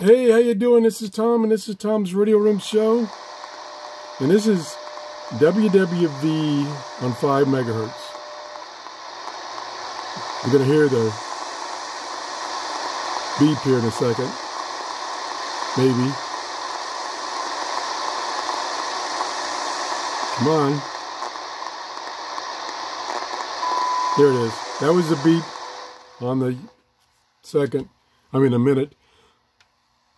Hey, how you doing? This is Tom, and this is Tom's Radio Room Show. And this is WWV on 5 megahertz. You're going to hear the beep here in a second. Maybe. Come on. There it is. That was the beep on the minute.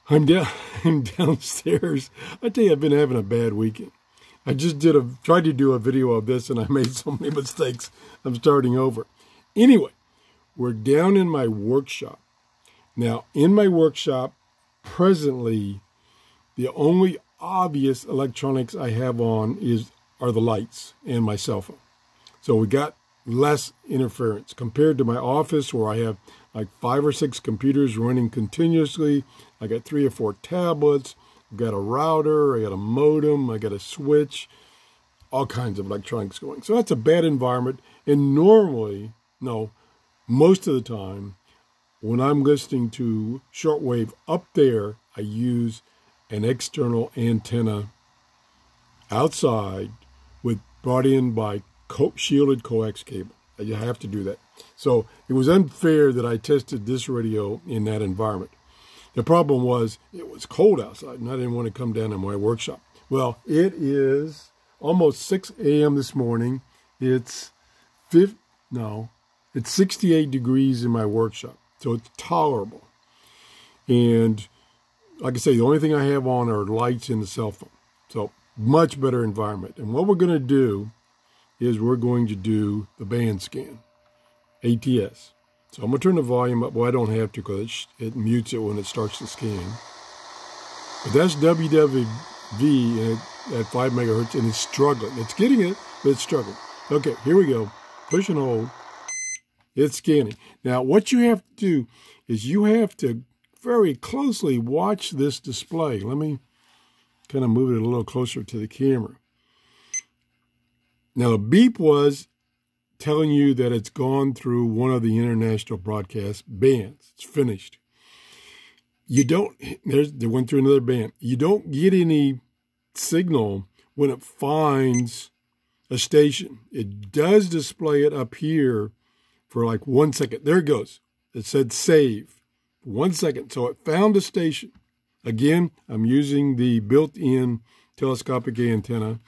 I'm downstairs. I tell you, I've been having a bad weekend. I just tried to do a video of this, and I made so many mistakes. I'm starting over. Anyway, we're down in my workshop. Now, in my workshop, presently, the only obvious electronics I have on are the lights and my cell phone. So we got less interference compared to my office, where I have like 5 or 6 computers running continuously. I got 3 or 4 tablets. I've got a router. I got a modem. I got a switch. All kinds of electronics going. So that's a bad environment. And most of the time, when I'm listening to shortwave up there, I use an external antenna outside brought in by shielded coax cable. You have to do that. So it was unfair that I tested this radio in that environment. The problem was it was cold outside, and I didn't want to come down in my workshop. Well, it is almost 6 a.m. this morning. It's 68 degrees in my workshop, so it's tolerable. And like I say, the only thing I have on are lights and the cell phone. So much better environment. And what we're going to do is we're going to do the band scan, ATS. So I'm going to turn the volume up. Well, I don't have to because it mutes it when it starts to scan. But that's WWV at 5 megahertz, and it's struggling. It's getting it, but it's struggling. Okay, here we go. Push and hold. It's scanning. Now, what you have to do is you have to very closely watch this display. Let me kind of move it a little closer to the camera. Now, the beep was telling you that it's gone through one of the international broadcast bands. It's finished. They went through another band. You don't get any signal when it finds a station. It does display it up here for like 1 second. There it goes. It said save. 1 second. So it found a station. Again, I'm using the built-in telescopic antenna.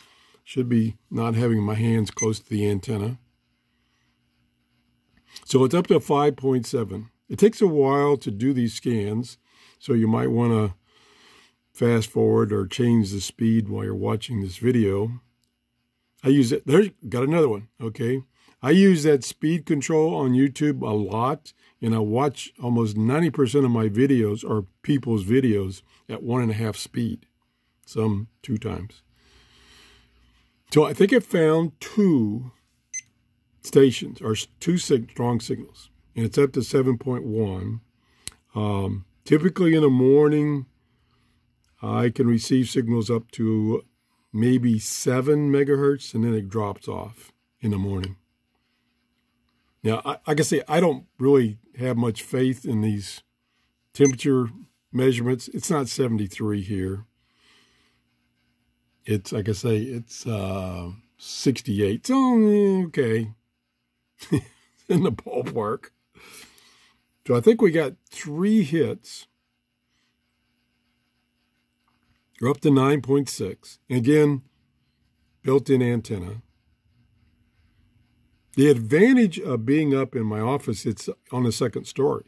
Should be not having my hands close to the antenna. So it's up to 5.7. It takes a while to do these scans, so you might want to fast forward or change the speed while you're watching this video. I use it. There's got another one. Okay. I use that speed control on YouTube a lot, and I watch almost 90% of my videos or people's videos at 1.5 speed, some 2 times. So I think it found 2 stations, or 2 strong signals, and it's up to 7.1. Typically in the morning, I can receive signals up to maybe 7 megahertz, and then it drops off in the morning. Now, like I say, I don't really have much faith in these temperature measurements. It's not 73 here. It's, like I say, it's 68. So, okay. In the ballpark. So I think we got 3 hits. We're up to 9.6. Again, built-in antenna. The advantage of being up in my office, it's on the 2nd story.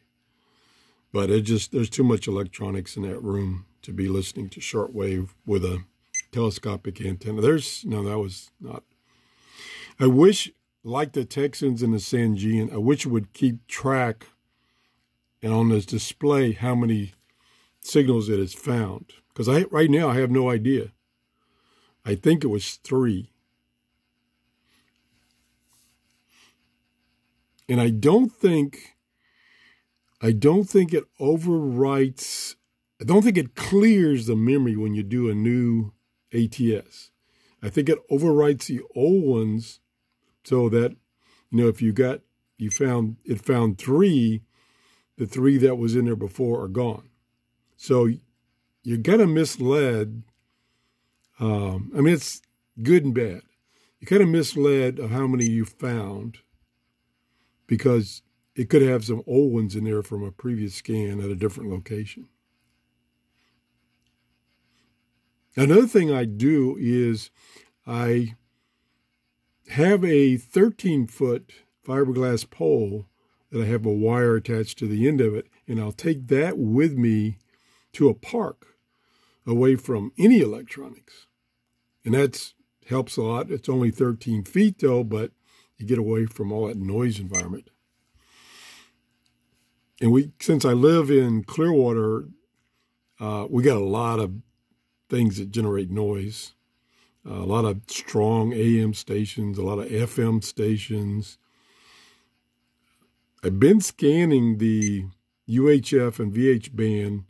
But there's too much electronics in that room to be listening to shortwave with a telescopic antenna. That was not. I wish, like the Texans and the Sangean, I wish it would keep track and on this display how many signals it has found. Because right now I have no idea. I think it was 3. And I don't think it overwrites. I don't think it clears the memory when you do a new ATS. I think it overwrites the old ones so that, if it found 3, the 3 that was in there before are gone. So you're kind of misled. I mean, it's good and bad. You're kind of misled of how many you found because it could have some old ones in there from a previous scan at a different location. Another thing I do is I have a 13-foot fiberglass pole that I have a wire attached to the end of it, and I'll take that with me to a park away from any electronics. And that helps a lot. It's only 13 feet though, but you get away from all that noise environment. And since I live in Clearwater, we got a lot of things that generate noise. A lot of strong AM stations, a lot of FM stations. I've been scanning the UHF and VH band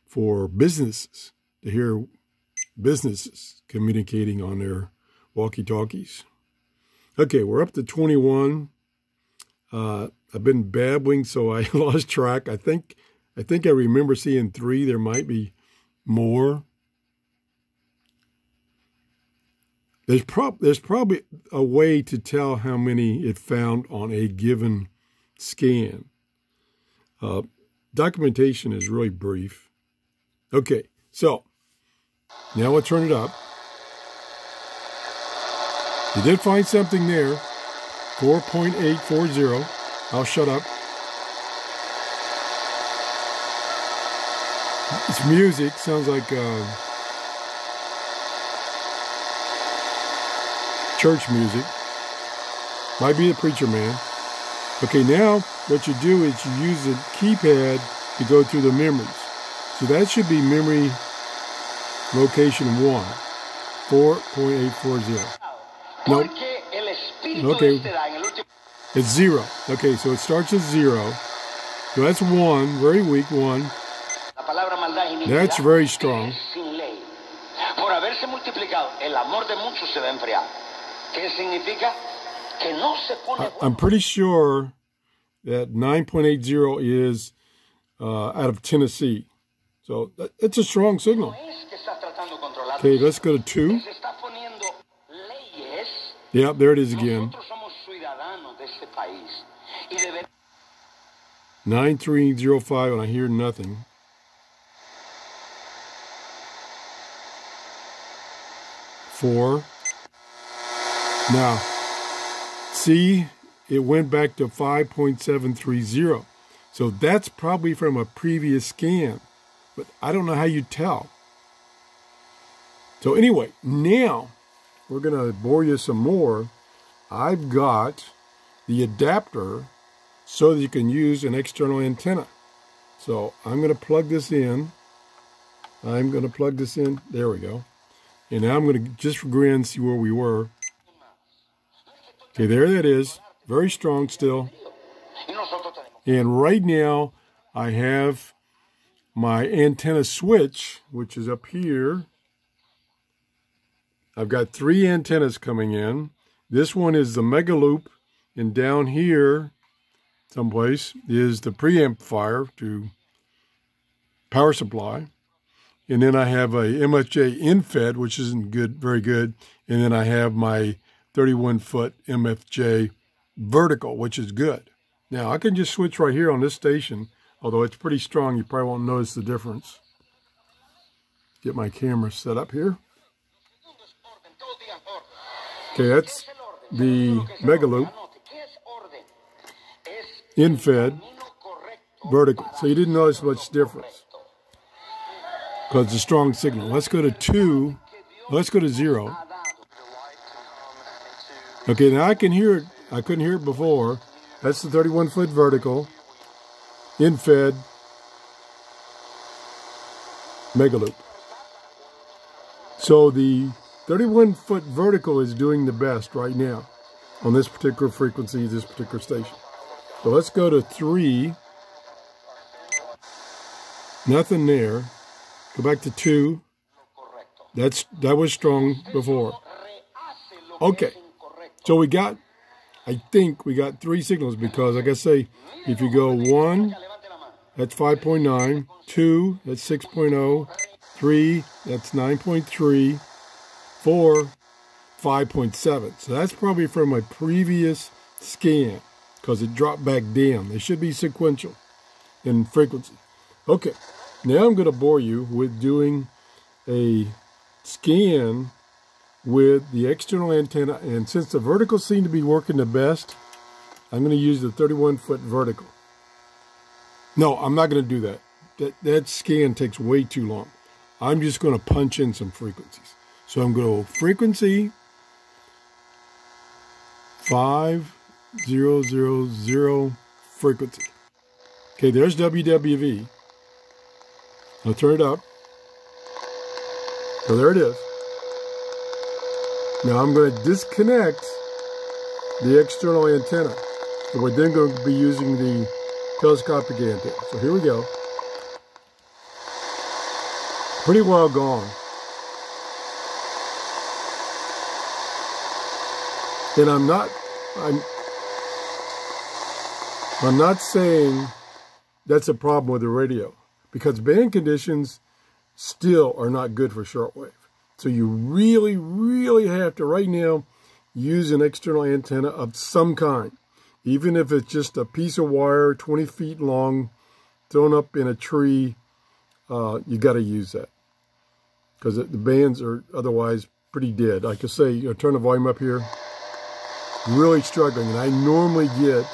for businesses, to hear businesses communicating on their walkie-talkies. Okay, we're up to 21. I've been babbling, so I lost track. I think I remember seeing 3. There might be more. There's probably a way to tell how many it found on a given scan. Documentation is really brief. Okay, so now we'll turn it up. You did find something there, 4.840. I'll shut up. It's music, sounds like church music. Might be the preacher man. Okay, now what you do is you use the keypad to go through the memories. So that should be memory location 1, 4.840. No. Okay. It's 0. Okay, so it starts at 0. So that's 1, very weak 1. That's very strong. I'm pretty sure that 9.80 is out of Tennessee. So it's a strong signal. Okay, let's go to 2. Yep, there it is again. 9305, and I hear nothing. 4. Now, see, it went back to 5.730. So that's probably from a previous scan, but I don't know how you tell. So anyway, now we're going to bore you some more. I've got the adapter so that you can use an external antenna. So I'm going to plug this in. There we go. And now I'm going to just for grin see where we were. Okay, there that is. Very strong still. And right now I have my antenna switch, which is up here. I've got 3 antennas coming in. This one is the mega loop, and down here someplace is the preamplifier to power supply. And then I have a MFJ infed, which isn't good, very good. And then I have my 31-foot MFJ vertical, which is good. Now I can just switch right here on this station, although it's pretty strong. You probably won't notice the difference. Get my camera set up here. Okay, that's the mega loop, infed, vertical. So you didn't notice much difference because it's a strong signal. Let's go to 2. Let's go to 0. Okay, now I can hear it. I couldn't hear it before. That's the 31-foot vertical, infed, mega loop. So the 31-foot vertical is doing the best right now on this particular frequency, this particular station. So let's go to 3. Nothing there. Go back to 2. That was strong before. Okay. So I think we got 3 signals because, like I say, if you go 1, that's 5.9. 2, that's 6.0. 3, that's 9.3. 4, 5.7. So that's probably from my previous scan because it dropped back down. They should be sequential in frequency. Okay, now I'm going to bore you with doing a scan with the external antenna, and since the vertical seem to be working the best, I'm going to use the 31-foot vertical. No, I'm not going to do that. That scan takes way too long. I'm just going to punch in some frequencies. So I'm going to go frequency 5000 frequency. Okay, there's WWV. I'll turn it up. So there it is. Now I'm going to disconnect the external antenna. So we're then going to be using the telescopic antenna. So here we go. Pretty well gone. And I'm not saying that's a problem with the radio, because band conditions still are not good for shortwave. So you really, really have to right now use an external antenna of some kind. Even if it's just a piece of wire 20 feet long thrown up in a tree, you got to use that. Because the bands are otherwise pretty dead. Like I say, turn the volume up here. Really struggling. And I normally get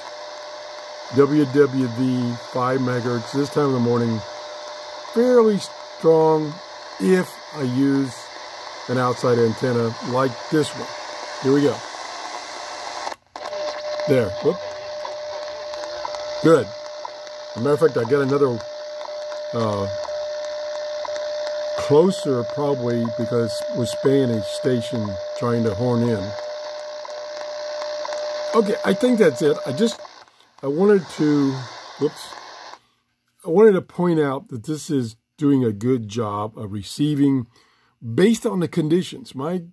WWV 5 megahertz this time of the morning. Fairly strong if I use an outside antenna like this one. Here we go. There. Whoop. Good. As a matter of fact, I got another closer probably because we're spanning station trying to horn in. Okay, I think that's it. I wanted to point out that this is doing a good job of receiving based on the conditions. When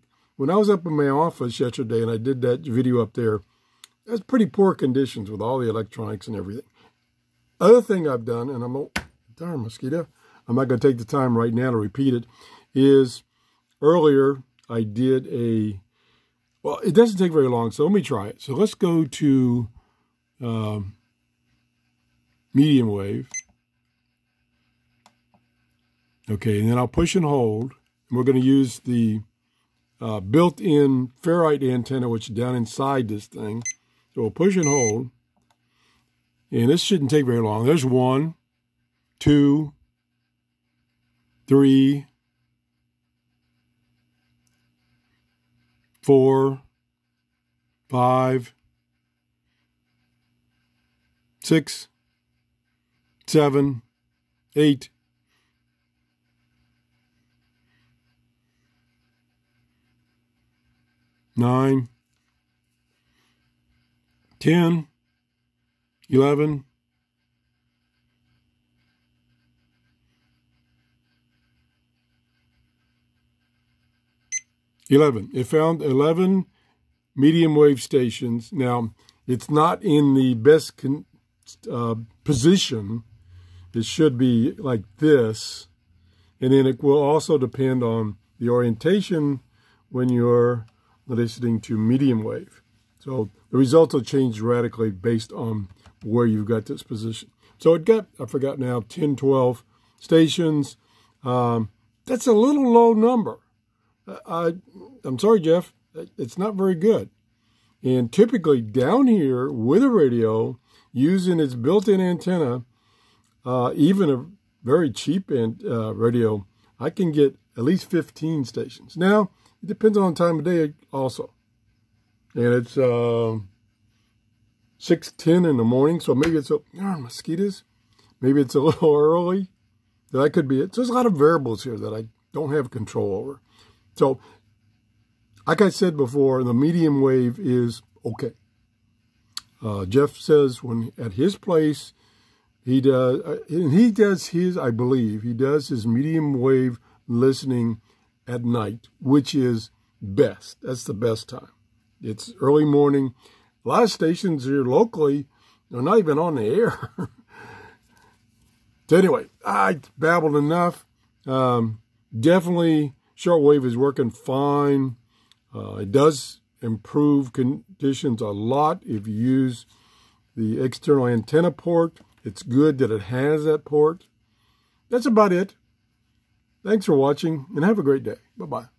I was up in my office yesterday and I did that video up there, that's pretty poor conditions with all the electronics and everything. Other thing I've done, and darn mosquito, I'm not going to take the time right now to repeat it, is earlier I did well, it doesn't take very long, so let me try it. So let's go to medium wave. Okay, and then I'll push and hold. And we're going to use the built-in ferrite antenna, which is down inside this thing. So we'll push and hold. And this shouldn't take very long. There's 1, 2, 3, 4, 5, 6, 7, 8, 9, 10, 11, 11. It found 11 medium wave stations. Now, it's not in the best position. It should be like this. And then it will also depend on the orientation when you're listening to medium wave. So the results will change radically based on where you've got this position. So it got, I forgot now, 10, 12 stations. That's a little low number. I'm sorry, Jeff, it's not very good. And typically down here with a radio, using its built-in antenna, even a very cheap radio, I can get at least 15 stations. Now, it depends on the time of day also. And it's 6:10 in the morning, so maybe it's mosquitoes. Maybe it's a little early. That could be it. So there's a lot of variables here that I don't have control over. So, like I said before, the medium wave is okay. Jeff says when at his place, he does his, I believe, he does his medium wave listening at night, which is best. That's the best time. It's early morning. A lot of stations here locally are not even on the air. So anyway, I babbled enough. Definitely shortwave is working fine. It does improve conditions a lot if you use the external antenna port. It's good that it has that port. That's about it. Thanks for watching and have a great day. Bye-bye.